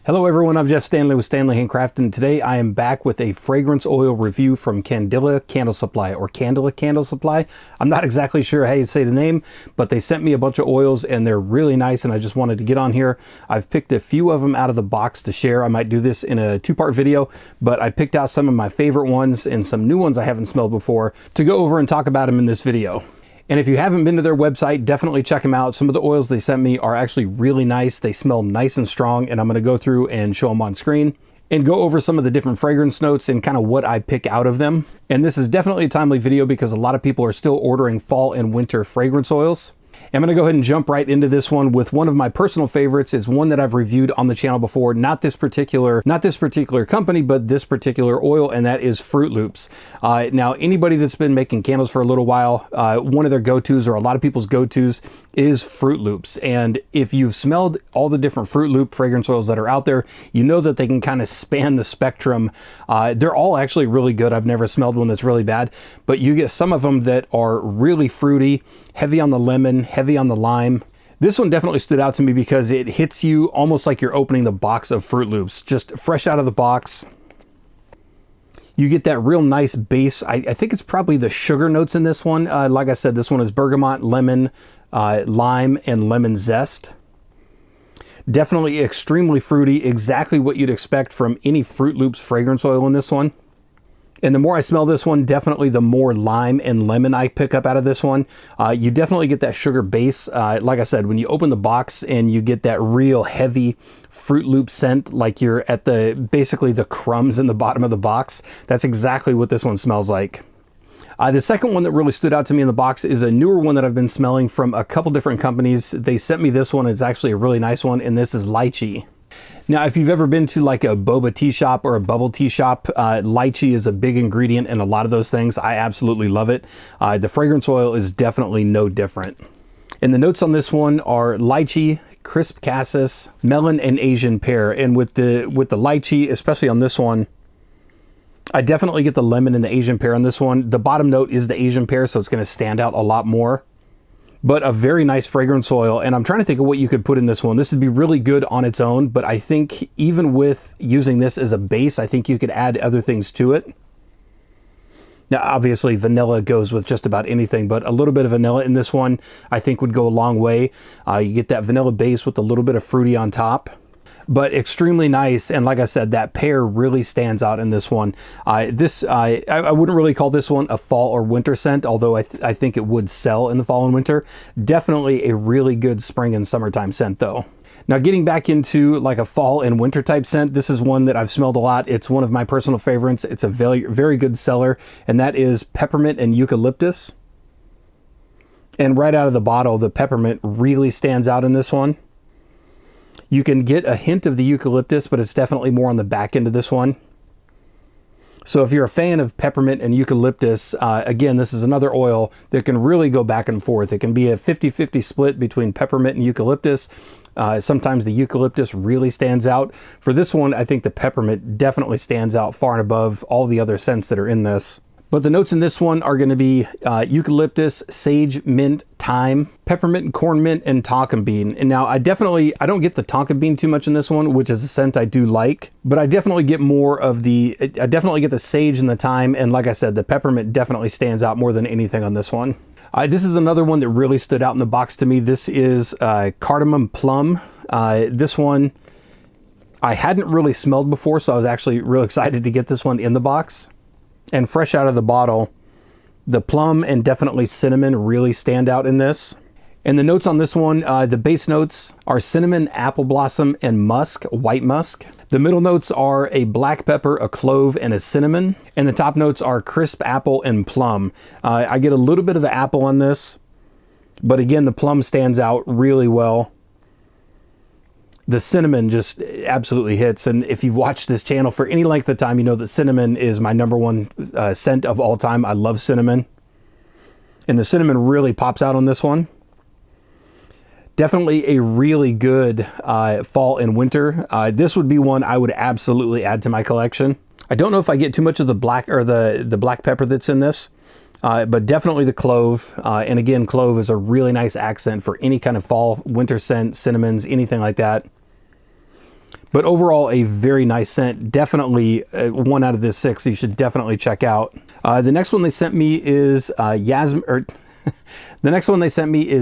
Hello everyone, I'm Jeff Standley with Standley Handcraft, and today I am back with a fragrance oil review from Kandila Candle Supply, or Kandila Candle Supply. I'm not exactly sure how you say the name, but they sent me a bunch of oils and they're really nice and I just wanted to get on here. I've picked a few of them out of the box to share. I might do this in a two-part video, but I picked out some of my favorite ones and some new ones I haven't smelled before to go over and talk about them in this video. And if you haven't been to their website, definitely check them out. Some of the oils they sent me are actually really nice. They smell nice and strong, and I'm gonna go through and show them on screen and go over some of the different fragrance notes and kind of what I pick out of them. And this is definitely a timely video because a lot of people are still ordering fall and winter fragrance oils. I'm gonna go ahead and jump right into this one with one of my personal favorites. Is one that I've reviewed on the channel before, not this particular company, but this particular oil, and that is Froot Loops. Now, anybody that's been making candles for a little while, one of their go-tos, or a lot of people's go-tos, is Froot Loops. And if you've smelled all the different Froot Loop fragrance oils that are out there, you know that they can kind of span the spectrum. They're all actually really good. I've never smelled one that's really bad, but you get some of them that are really fruity, heavy on the lemon, heavy on the lime. This one definitely stood out to me because it hits you almost like you're opening the box of Froot Loops, just fresh out of the box. You get that real nice base. I think it's probably the sugar notes in this one. Like I said, this one is bergamot, lemon, lime, and lemon zest. Definitely extremely fruity, exactly what you'd expect from any Froot Loops fragrance oil in this one. And the more I smell this one, definitely the more lime and lemon I pick up out of this one. You definitely get that sugar base. Like I said, when you open the box and you get that real heavy Froot Loop scent, like you're at basically the crumbs in the bottom of the box, that's exactly what this one smells like. The second one that really stood out to me in the box is a newer one that I've been smelling from a couple different companies. They sent me this one. It's actually a really nice one, and this is Lychee. Now, if you've ever been to like a boba tea shop or a bubble tea shop, lychee is a big ingredient in a lot of those things. I absolutely love it. The fragrance oil is definitely no different. And the notes on this one are lychee, crisp cassis, melon, and Asian pear. And with the lychee, especially on this one, I definitely get the lemon and the Asian pear on this one. The bottom note is the Asian pear, so it's going to stand out a lot more. But a very nice fragrance oil, and I'm trying to think of what you could put in this one. This would be really good on its own, but I think even with using this as a base, I think you could add other things to it. Now, obviously, vanilla goes with just about anything, but a little bit of vanilla in this one, I think would go a long way. You get that vanilla base with a little bit of fruity on top. But extremely nice, and like I said, that pear really stands out in this one. I wouldn't really call this one a fall or winter scent, although I think it would sell in the fall and winter. Definitely a really good spring and summertime scent though. Now, getting back into like a fall and winter type scent, this is one that I've smelled a lot. It's one of my personal favorites. It's a very, very good seller, and that is Peppermint and Eucalyptus. And right out of the bottle, the peppermint really stands out in this one. You can get a hint of the eucalyptus, but it's definitely more on the back end of this one. So if you're a fan of peppermint and eucalyptus, again, this is another oil that can really go back and forth. It can be a 50-50 split between peppermint and eucalyptus. Sometimes the eucalyptus really stands out. For this one, I think the peppermint definitely stands out far and above all the other scents that are in this. But the notes in this one are going to be eucalyptus, sage, mint, thyme, peppermint, corn mint, and tonka bean. And now I don't get the tonka bean too much in this one, which is a scent I do like, but I definitely get I definitely get the sage and the thyme. And like I said, the peppermint definitely stands out more than anything on this one. This is another one that really stood out in the box to me. This is Cardamom Plum. This one I hadn't really smelled before, so I was actually real excited to get this one in the box. And fresh out of the bottle, the plum and definitely cinnamon really stand out in this. And the notes on this one, the base notes are cinnamon, apple blossom, and musk, white musk. The middle notes are a black pepper, a clove, and a cinnamon. And the top notes are crisp apple and plum. I get a little bit of the apple on this, but again, the plum stands out really well. The cinnamon just absolutely hits, and if you've watched this channel for any length of time, you know that cinnamon is my number one scent of all time. I love cinnamon, and the cinnamon really pops out on this one. Definitely a really good fall and winter. This would be one I would absolutely add to my collection. I don't know if I get too much of the black or the black pepper that's in this, but definitely the clove. And again, clove is a really nice accent for any kind of fall, winter scent, cinnamons, anything like that. But overall, a very nice scent. Definitely 1 out of the 6 you should definitely check out. The next one they sent me is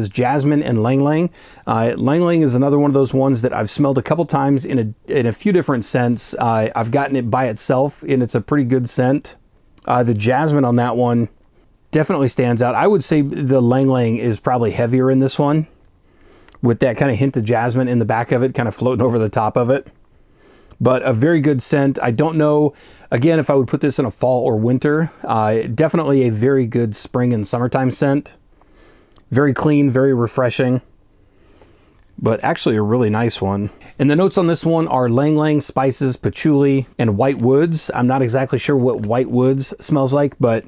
Jasmine and Lang Lang. Lang Lang is another one of those ones that I've smelled a couple times in a few different scents. I've gotten it by itself, and it's a pretty good scent. The Jasmine on that one definitely stands out. I would say the Lang Lang is probably heavier in this one, with that kind of hint of jasmine in the back of it, kind of floating over the top of it. But a very good scent. I don't know, again, if I would put this in a fall or winter. Definitely a very good spring and summertime scent. Very clean, very refreshing, but actually a really nice one. And the notes on this one are Lang Lang, spices, patchouli, and white woods. I'm not exactly sure what white woods smells like, but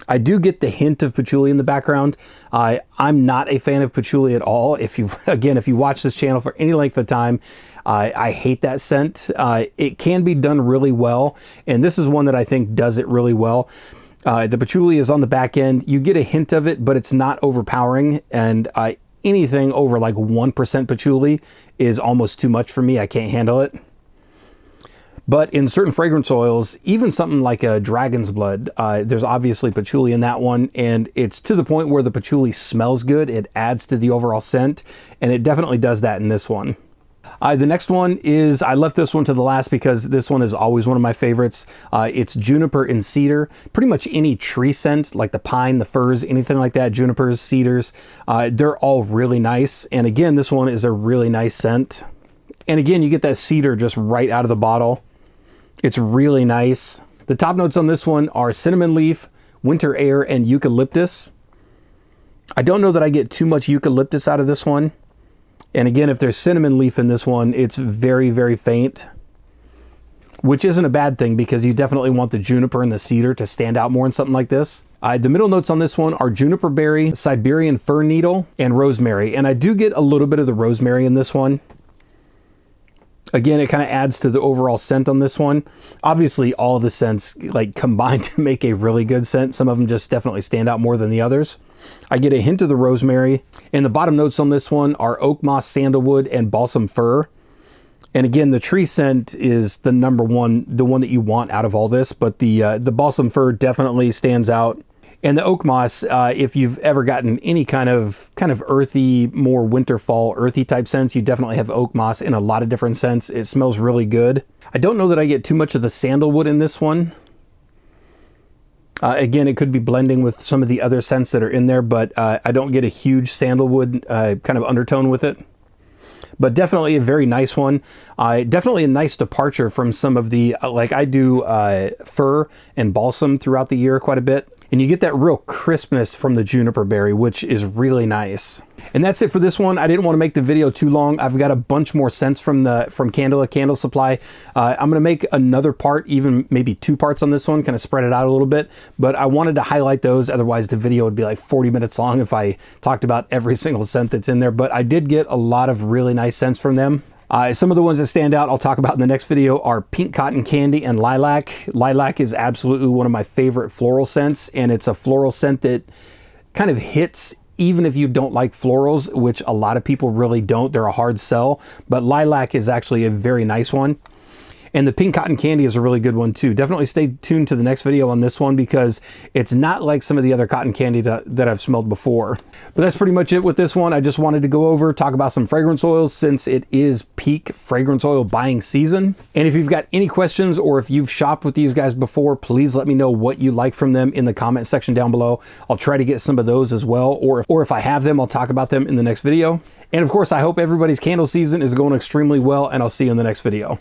I do get the hint of patchouli in the background. I'm not a fan of patchouli at all. If you watch this channel for any length of time, I hate that scent. It can be done really well, and this is one that I think does it really well. The patchouli is on the back end. You get a hint of it, but it's not overpowering, and anything over like 1% patchouli is almost too much for me. I can't handle it. But in certain fragrance oils, even something like a dragon's blood, there's obviously patchouli in that one, and it's to the point where the patchouli smells good. It adds to the overall scent, and it definitely does that in this one. The next one is, I left this one to the last because this one is always one of my favorites. It's Juniper and Cedar. Pretty much any tree scent, like the pine, the firs, anything like that, junipers, cedars, they're all really nice. And again, this one is a really nice scent. And again, you get that cedar just right out of the bottle. It's really nice. The top notes on this one are cinnamon leaf, winter air, and eucalyptus. I don't know that I get too much eucalyptus out of this one. And again, if there's cinnamon leaf in this one, it's very, very faint, which isn't a bad thing because you definitely want the juniper and the cedar to stand out more in something like this. The middle notes on this one are juniper berry, Siberian fir needle, and rosemary. And I do get a little bit of the rosemary in this one. Again, it kind of adds to the overall scent on this one. Obviously, all of the scents like combine to make a really good scent. Some of them just definitely stand out more than the others. I get a hint of the rosemary. And the bottom notes on this one are oak moss, sandalwood, and balsam fir. And again, the tree scent is the number one, the one that you want out of all this. But the balsam fir definitely stands out. And the oak moss, if you've ever gotten any kind of earthy, more winter, fall, earthy type scents, you definitely have oak moss in a lot of different scents. It smells really good. I don't know that I get too much of the sandalwood in this one. Again, it could be blending with some of the other scents that are in there, but I don't get a huge sandalwood kind of undertone with it. But definitely a very nice one. Definitely a nice departure from some of the, like I do fir and balsam throughout the year quite a bit. And you get that real crispness from the juniper berry, which is really nice. And that's it for this one. I didn't want to make the video too long. I've got a bunch more scents from Kandila Candle Supply. I'm going to make another part, even maybe 2 parts on this one, kind of spread it out a little bit. But I wanted to highlight those. Otherwise, the video would be like 40 minutes long if I talked about every single scent that's in there. But I did get a lot of really nice scents from them. Some of the ones that stand out I'll talk about in the next video are pink cotton candy and lilac. Lilac is absolutely one of my favorite floral scents, and it's a floral scent that kind of hits even if you don't like florals, which a lot of people really don't. They're a hard sell, but lilac is actually a very nice one. And the pink cotton candy is a really good one too. Definitely stay tuned to the next video on this one because it's not like some of the other cotton candy that I've smelled before. But that's pretty much it with this one. I just wanted to go over, talk about some fragrance oils since it is peak fragrance oil buying season. And if you've got any questions or if you've shopped with these guys before, please let me know what you like from them in the comment section down below. I'll try to get some of those as well. Or if I have them, I'll talk about them in the next video. And of course, I hope everybody's candle season is going extremely well, and I'll see you in the next video.